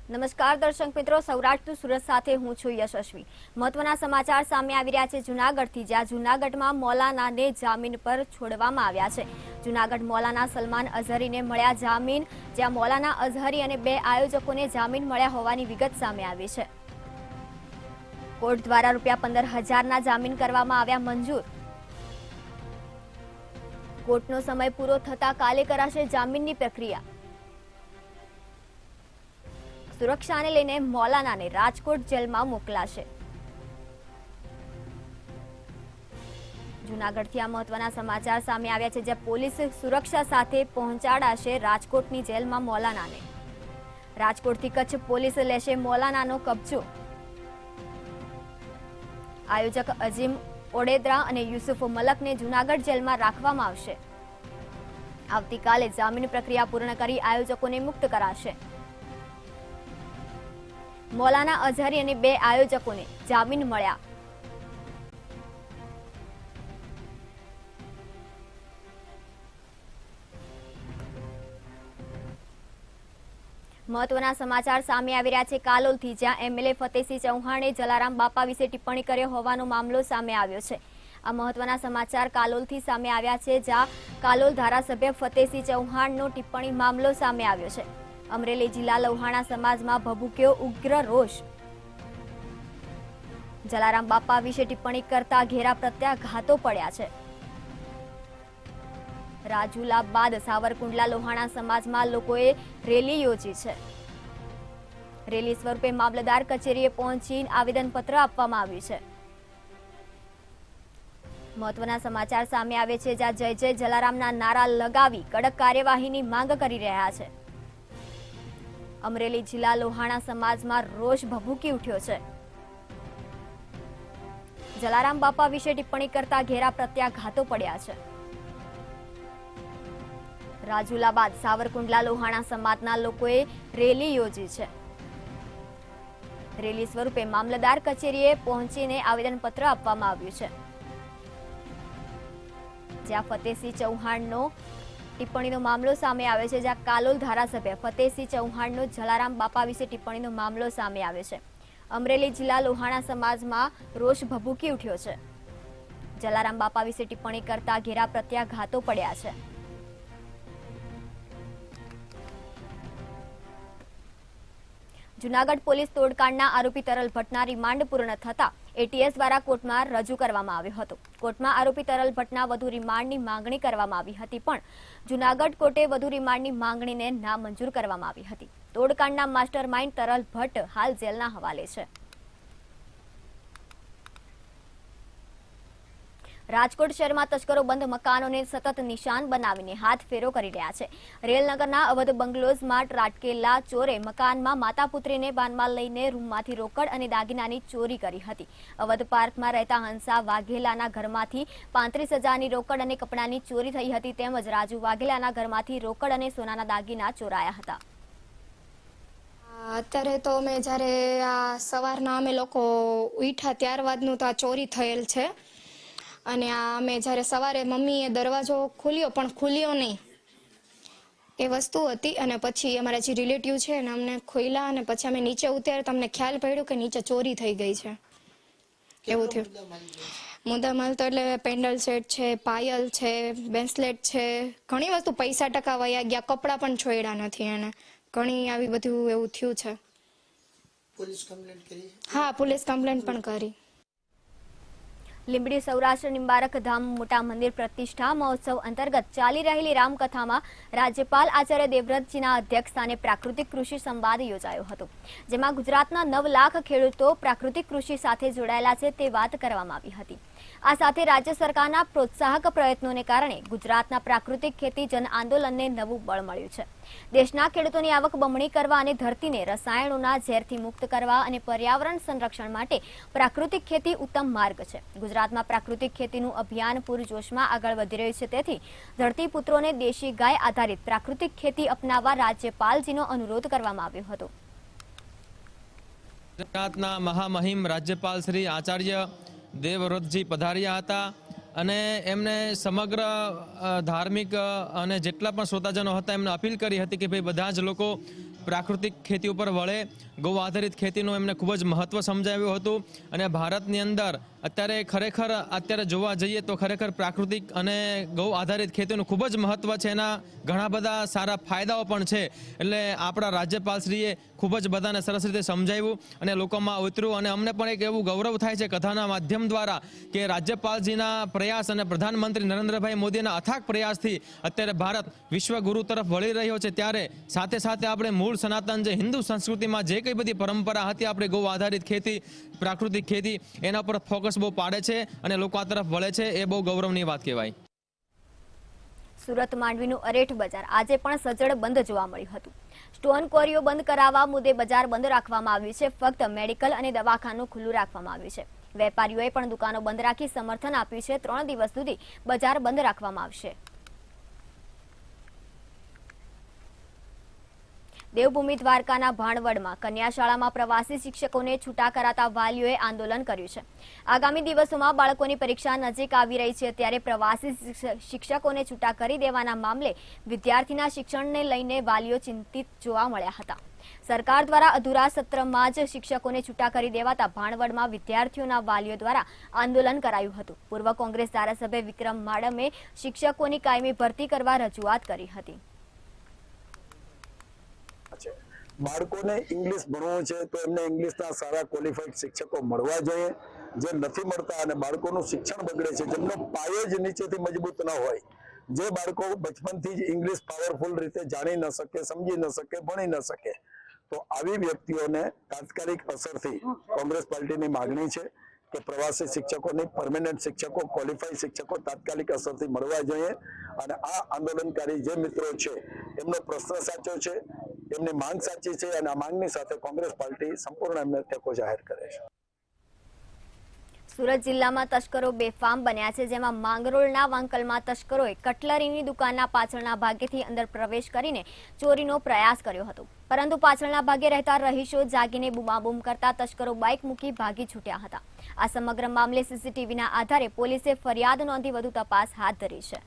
નમસ્કાર દર્શક મિત્રો, સૌરાષ્ટ્ર સુરત સાથે હું છું યશસ્વી। મહત્વના સમાચાર સામે આવી રહ્યા છે જૂનાગઢથી, જ્યાં જૂનાગઢમાં મૌલાનાને જામીન પર છોડવામાં આવ્યા છે। જૂનાગઢ મૌલાના સલમાન અઝહરીને મળ્યા જામીન, જ્યાં મૌલાના અઝહરી અને બે આયોજકોને જામીન મળ્યા હોવાની વિગત સામે આવી છે। કોર્ટ દ્વારા ₹15,000ના જામીન કરવામાં આવ્યા મંજૂર। કોર્ટનો સમય પૂરો થતા કાલે કરાશે જામીનની પ્રક્રિયા। સુરક્ષાને લઈને મૌલાનાને રાજકોટ જેલમાં મોકલાશે। જૂનાગઢથી આ મહત્વના સમાચાર સામે આવ્યા છે, જ્યાં પોલીસ સુરક્ષા સાથે પહોંચાડાશે રાજકોટની જેલમાં મૌલાનાને। રાજકોટથી કચ્છ પોલીસ લેશે મૌલાનાનો કબજો। આયોજક અજીમ ઓડેદરા અને યુસુફ મલકને જૂનાગઢ જેલમાં રાખવામાં આવશે। આવતીકાલે જામીન પ્રક્રિયા પૂર્ણ કરી આયોજકોને મુક્ત કરાશે। મૌલાના અઝહરી અને બે આયોજકોને જામીન મળ્યા। મહત્વના સમાચાર સામે આવી રહ્યા છે કાલોલથી, જ્યાં એમએલએ ફતેહસિંહ ચૌહાણે જલારામ બાપા વિશે ટિપ્પણી કર્યો હોવાનો મામલો સામે આવ્યો છે। આ મહત્વના સમાચાર કાલોલથી સામે આવ્યા છે, જ્યાં કાલોલ ધારાસભ્ય ફતેહસિંહ ચૌહાણનો ટિપ્પણી મામલો સામે આવ્યો છે। અમરેલી જિલ્લા લોહાણા સમાજમાં ભભૂક્યો ઉગ્ર રોષ। જલારામ બાપા વિશે ટિપ્પણી કરતા ઘેરા પ્રત્યાઘાતો પડ્યા છે। રાજુલા બાદ સાવરકુંડલા લોહાણા સમાજમાં લોકોએ રેલી યોજી છે। રેલી સ્વરૂપે મામલતદાર કચેરીએ પહોંચી આવેદનપત્ર આપવામાં આવ્યું છે। મહત્વના સમાચાર સામે આવે છે, જ્યાં જય જય જલારામના નારા લગાવી કડક કાર્યવાહીની માંગ કરી રહ્યા છે। અમરેલી જિલ્લા લોહાણા સમાજમાં રોષ ભભૂકી ઉઠ્યો છે। જલારામ બાપા વિશે ટિપ્પણી કરતા ઘેરા પ્રત્યાઘાતો પડ્યા છે। રાજુલા બાદ સાવરકુંડલા લોહાણા સમાજના લોકોએ રેલી યોજી છે। રેલી સ્વરૂપે મામલતદાર કચેરીએ પહોંચીને આવેદનપત્ર આપવામાં આવ્યું છે, જ્યાં ફતેહસિંહ ચૌહાણનો ટિપ્પણીનો મામલો સામે આવે છે, જ્યાં કાલોલ ધારાસભ્ય ફતેહસિંહ ચૌહાણનો જલારામ બાપા વિશે ટિપ્પણીનો મામલો સામે આવે છે। અમરેલી જિલ્લા લોહાણા સમાજમાં રોષ ભભૂકી ઉઠ્યો છે। જલારામ બાપા વિશે ટિપ્પણી કરતા ઘેરા પ્રત્યાઘાતો પડ્યા છે। જૂનાગઢ પોલીસ તોડકાંડના આરોપી તરલ ભટ્ટના રિમાન્ડ પૂર્ણ થતા એટીએસ દ્વારા કોર્ટમાં રજૂ કરવામાં આવ્યો હતો। કોર્ટમાં આરોપી તરલ ભટ્ટના વધુ રિમાન્ડની માંગણી કરવામાં આવી હતી, પણ જૂનાગઢ કોર્ટે વધુ રિમાન્ડની માંગણીને નામંજૂર કરવામાં આવી હતી। તોડકાંડના માસ્ટર માઇન્ડ તરલ ભટ્ટ હાલ જેલના હવાલે છે। રાજકોટ શહેરમાં તસ્કરો બંધ મકાનોને સતત નિશાન બનાવીને હાથફેરો કરી રહ્યા છે। રેલનગરના અવધ બંગલોઝમાં ત્રાટકેલા ચોરે મકાનમાં માતા પુત્રીને બાનમાં લઈને રૂમમાંથી રોકડ અને દાગીનાની ચોરી કરી હતી। અવધ પાર્કમાં રહેતા હંસા વાઘેલાના ઘરમાંથી 35,000ની રોકડ અને કપડાની ચોરી થઈ હતી, તેમજ રાજુ વાઘેલાના ઘરમાંથી રોકડ અને સોનાના દાગીના ચોરાયા હતા। અત્યારે તો અમે જ્યારે આ સવારના અમે લોકો ઉઠ્યા ત્યારબાદનું તો આ ચોરી થયેલ છે, અને આ અમે જ્યારે સવારે મમ્મીએ દરવાજો ખોલ્યો પણ ખુલ્યો નહીં એ વસ્તુ હતી, અને પછી અમારા જે રિલેટિવ છે એને અમને ખોલ્યા અને પછી અમે નીચે ઉતર્યા તો અમને ખ્યાલ પડ્યો કે નીચે ચોરી થઈ ગઈ છે। એવું થયું। મુદ્દામાલ તો એટલે પેન્ડલ સેટ છે, પાયલ છે, બ્રેસલેટ છે, ઘણી વસ્તુ, પૈસા ટકા વયા ગયા, કપડાં પણ છોડ્યા નથી એને, ઘણી આવી બધું એવું થયું છે। પોલીસ કમ્પ્લેન્ટ કરી? હા, પોલીસ કમ્પ્લેન્ટ પણ કરી। લીંબડી સૌરાષ્ટ્ર નિંબારક ધામ મોટા મંદિર પ્રતિષ્ઠા મહોત્સવ અંતર્ગત ચાલી રહેલી રામકથામાં રાજ્યપાલ આચાર્ય દેવવ્રતજીના અધ્યક્ષસ્થાને પ્રાકૃતિક કૃષિ સંવાદ યોજાયો હતો, જેમાં ગુજરાતના 9 લાખ ખેડૂતો પ્રાકૃતિક કૃષિ સાથે જોડાયેલા છે તે વાત કરવામાં આવી હતી। આ સાથે રાજ્ય સરકારના પ્રોત્સાહક પ્રયત્નોને કારણે ગુજરાતના પ્રાકૃતિક ખેતી જન આંદોલનને નવું બળ મળ્યું છે। દેશના ખેડૂતોની આવક બમણી કરવા અને ધરતીને રસાયણોના ઝેરથી મુક્ત કરવા અને પર્યાવરણ સંરક્ષણ માટે પ્રાકૃતિક ખેતી ઉત્તમ માર્ગ છે। ગુજરાતમાં પ્રાકૃતિક ખેતીનું અભિયાન પૂરજોશમાં આગળ વધી રહ્યું છે, તેથી ધરતીપુત્રોને દેશી ગાય આધારિત પ્રાકૃતિક ખેતી અપનાવવા રાજ્યપાલજીનો અનુરોધ કરવામાં આવ્યો હતો। ગુજરાતના મહામહિમ રાજ્યપાલ શ્રી આચાર્ય દેવવ્રતજી પધાર્યા હતા અને એમને સમગ્ર ધાર્મિક અને જેટલા પણ શ્રોતાજનો હતા એમને અપીલ કરી હતી કે ભાઈ બધા જ લોકો પ્રાકૃતિક ખેતી ઉપર વળે, ગૌ આધારિત ખેતીનું એમને ખૂબ જ મહત્ત્વ સમજાવ્યું હતું. અને ભારતની અંદર અત્યારે જોવા જઈએ તો ખરેખર પ્રાકૃતિક અને ગૌ આધારિત ખેતીનું ખૂબ જ મહત્ત્વ છે. એના ઘણા બધા સારા ફાયદાઓ પણ છે. એટલે આપણા રાજ્યપાલશ્રીએ ખૂબ જ બધાને સરસ રીતે સમજાવ્યું અને લોકોમાં ઉતર્યું. અને અમને પણ એક એવું ગૌરવ થાય છે કથાના માધ્યમ દ્વારા કે રાજ્યપાલજીના પ્રયાસ અને પ્રધાનમંત્રી નરેન્દ્રભાઈ મોદીના અથાગ પ્રયાસથી અત્યારે ભારત વિશ્વગુરુ તરફ વળી રહ્યો છે. ત્યારે સાથે સાથે આપણે મૂળ સનાતન જે હિન્દુ સંસ્કૃતિમાં જે કંઈ બધી પરંપરા હતી, આપણે ગૌ આધારિત ખેતી, પ્રાકૃતિક ખેતી, એના પર ફોકસ બહુ પાડે છે અને લોકો આ તરફ વળે છે. એ બહુ ગૌરવની વાત કહેવાય. સુરત માંડવીનું અરેઠ બજાર આજે પણ સજ્જડ બંધ જોવા મળ્યું હતું. સ્ટોન ક્વોરીઓ બંધ કરાવવા મુદ્દે બજાર બંધ રાખવામાં આવ્યું છે. ફક્ત મેડિકલ અને દવાખાનું ખુલ્લું રાખવામાં આવ્યું છે. વેપારીઓએ પણ દુકાનો બંધ રાખી સમર્થન આપ્યું છે. 3 દિવસ સુધી બજાર બંધ રાખવામાં આવશે. દેવભૂમિ દ્વારકાના ભાણવડમાં કન્યા શાળામાં પ્રવાસી શિક્ષકોને છૂટા કરાતા વાલીઓએ આંદોલન કર્યું છે. આગામી દિવસોમાં બાળકોની પરીક્ષા નજીક આવી રહી છે ત્યારે પ્રવાસી શિક્ષકોને છૂટા કરી દેવાના મામલે વિદ્યાર્થીના શિક્ષણને લઈને વાલીઓ ચિંતિત જોવા મળ્યા હતા. સરકાર દ્વારા અધૂરા સત્રમાં જ શિક્ષકોને છૂટા કરી દેવાતા ભાણવડમાં વિદ્યાર્થીઓના વાલીઓ દ્વારા આંદોલન કરાયું હતું. પૂર્વ કોંગ્રેસ ધારાસભ્ય વિક્રમ માડમે શિક્ષકોની કાયમી ભરતી કરવા રજૂઆત કરી હતી. બાળકોને ઇંગ્લિશ ભણવું છે તો એમને ઇંગ્લિશના સારા ક્વોલિફાઈડ શિક્ષકો મળવા જોઈએ. જે નથી મળતા અને બાળકોનું શિક્ષણ બગડે છે, જેમનો પાયો જ નીચેથી મજબૂત ન હોય, જે બાળકો બચપનથી જ ઇંગ્લિશ પાવરફુલ રીતે જાણી ન શકે, સમજી ન શકે, ભણી ન શકે, તો આવી વ્યક્તિઓને તાત્કાલિક અસરથી કોંગ્રેસ પાર્ટીની માગણી છે કે પ્રવાસી શિક્ષકોની, પરમેનન્ટ શિક્ષકો, ક્વોલિફાઈડ શિક્ષકો તાત્કાલિક અસરથી મળવા જોઈએ. અને આ આંદોલનકારી જે મિત્રો છે એમનો પ્રશ્ન સાચો છે, એમની માંગ સાચી છે અને આ માંગની સાથે કોંગ્રેસ પાર્ટી સંપૂર્ણ એમને ટેકો જાહેર કરે છે. સુરત જિલ્લામાં તસ્કરો બેફામ બન્યા છે. જેમાં માંગરોળના વાંકલમાં તસ્કરોએ કટલરીની દુકાનના પાછળના ભાગેથી અંદર પ્રવેશ કરીને ચોરીનો પ્રયાસ કર્યો હતો. પરંતુ પાછળના ભાગે રહેતા રહીશો જાગીને બૂમાબૂમ કરતા તસ્કરો બાઇક મૂકી ભાગી છૂટ્યા હતા. આ સમગ્ર મામલે સીસીટીવીના આધારે પોલીસે ફરિયાદ નોંધી વધુ તપાસ હાથ ધરી છે.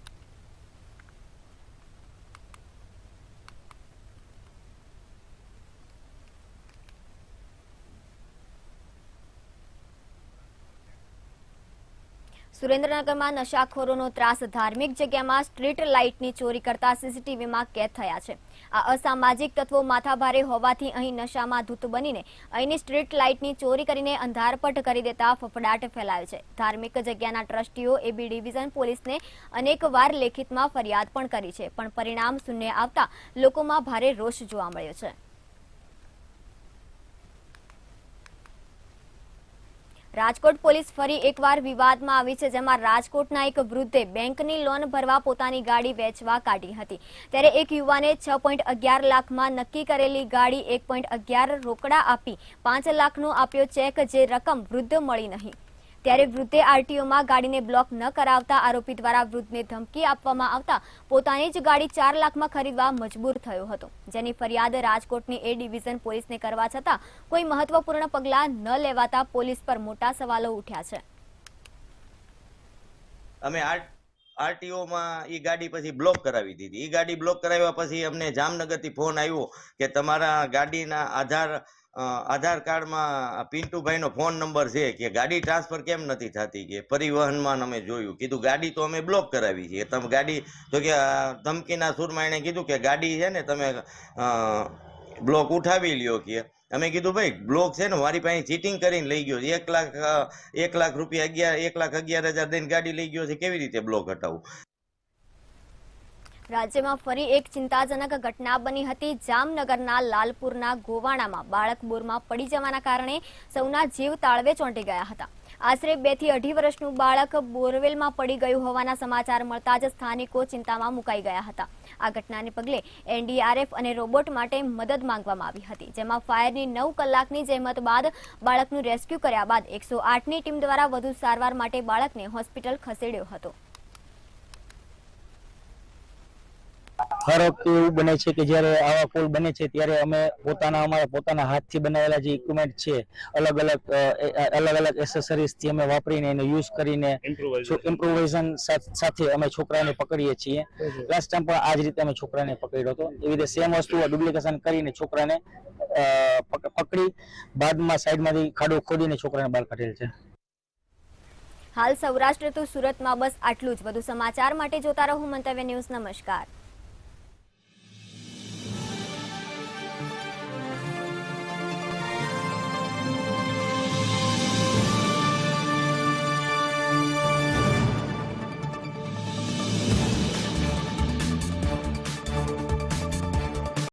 સુરેન્દ્રનગરમાં નશાખોરોનો ત્રાસ. ધાર્મિક જગ્યામાં સ્ટ્રીટ લાઇટની ચોરી કરતા સીસીટીવીમાં કેદ થયા છે. આ અસામાજિક તત્વો માથાભારે હોવાથી અહીં નશામાં ધૂત બનીને અહીંની સ્ટ્રીટ લાઇટની ચોરી કરીને અંધારપટ કરી દેતા ફફડાટ ફેલાયો છે. ધાર્મિક જગ્યાના ટ્રસ્ટીઓ એબી ડિવિઝન પોલીસને અનેકવાર લેખિતમાં ફરિયાદ પણ કરી છે, પણ પરિણામ શૂન્ય આવતા લોકોમાં ભારે રોષ જોવા મળ્યો છે. રાજકોટ પોલીસ ફરી એકવાર વિવાદમાં આવી છે. જેમાં રાજકોટના એક વૃદ્ધે બેંકની લોન ભરવા પોતાની ગાડી વેચવા કાઢી હતી. ત્યારે એક યુવાને 6.11 લાખમાં નક્કી કરેલી ગાડી 1.11 રોકડા આપી 5 લાખનો આપ્યો ચેક, જે રકમ વૃદ્ધ મળી નહીં. ત્યારે વૃદ્ધે આરટીઓમાં ગાડીને બ્લોક ન કરાવતા આરોપી દ્વારા વૃદ્ધને ધમકી આપવામાં આવતા પોતાની જ ગાડી 4 લાખમાં ખરીદવા મજબૂર થયો હતો. જેની ફરિયાદ રાજકોટની એ ડિવિઝન પોલીસને કરવા છતાં કોઈ મહત્વપૂર્ણ પગલાં ન લેવાતા પોલીસ પર મોટા સવાલો ઉઠ્યા છે. અમે આરટીઓમાં એ ગાડી પછી બ્લોક કરાવી દીધી. એ ગાડી બ્લોક કરાવ્યા પછી અમને જામનગરથી ફોન આવ્યો કે તમારા ગાડીના આધાર કાર્ડમાં પિન્ટુભાઈનો ફોન નંબર છે, કે ગાડી ટ્રાન્સફર કેમ નથી થતી, કે પરિવહનમાં અમે જોયું. કીધું ગાડી તો અમે બ્લોક કરાવી છે, તમે ગાડી તો કે ધમકીના સુરમાં એને કીધું કે ગાડી છે ને તમે બ્લોક ઉઠાવી લ્યો. કે અમે કીધું ભાઈ બ્લોક છે ને મારી પાસે ચીટિંગ કરીને લઈ ગયો, 1 લાખ રૂપિયા 1,11,000 દઈને ગાડી લઈ ગયો છે, કેવી રીતે બ્લોક હટાવું. રાજ્યમાં ફરી એક ચિંતાજનક ઘટના બની હતી. જામનગરના લાલપુરના ગોવાણામાં બાળક બોરમાં પડી જવાના કારણે સૌના જીવ તાળવે ચોંટી ગયા હતા. આશરે 2 થી 2.5 વર્ષનું બાળક બોરવેલમાં પડી ગયું હોવાના સમાચાર મળતા જ સ્થાનિકો ચિંતામાં મુકાઈ ગયા હતા. આ ઘટનાને પગલે એનડીઆરએફ અને રોબોટ માટે મદદ માંગવામાં આવી હતી. જેમાં ફાયરની 9 કલાકની જહેમત બાદ બાળકનું રેસ્ક્યુ કર્યા બાદ 108ની ટીમ દ્વારા વધુ સારવાર માટે બાળકને હોસ્પિટલ ખસેડ્યો હતો. હર વખતે એવું બને છે કે જ્યારે આવા પુલ બને છે ત્યારે અમે અમારા પોતાના હાથથી બનાવેલા જે ઇક્વિપમેન્ટ છે અલગ અલગ એસેસરીઝથી અમે વાપરીને એને યુઝ કરીને ઇમ્પ્રોવાઇઝેશન સાથે અમે છોકરાને પકડીએ છીએ. લાસ્ટ ટાઈમ પણ આ જ રીતે અમે છોકરાને પકડ્યો હતો. એવી રીતે સેમ વસ્તુ ડુપ્લિકેશન કરીને છોકરાને પકડી બાદમાં સાઈડમાંથી ખાડો ખોદીને છોકરાને બહાર કાઢેલ છે. હાલ સૌરાષ્ટ્ર તો સુરતમાં બસ આટલું જ. વધુ સમાચાર માટે જોતા રહો મંતવ્ય ન્યૂઝ. નમસ્કાર.